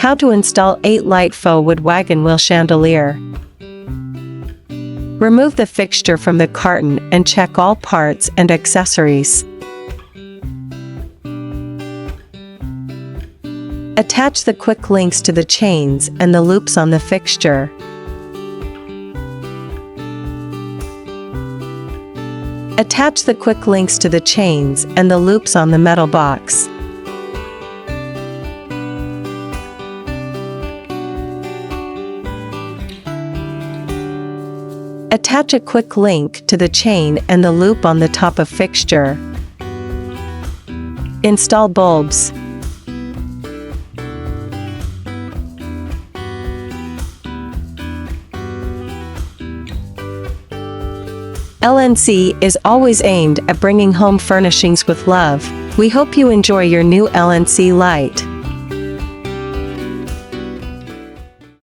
How to install 8-light faux wood wagon wheel chandelier. Remove the fixture from the carton and check all parts and accessories. Attach the quick links to the chains and the loops on the fixture. Attach the quick links to the chains and the loops on the metal box. Attach a quick link to the chain and the loop on the top of fixture. Install bulbs. LNC is always aimed at bringing home furnishings with love. We hope you enjoy your new LNC light.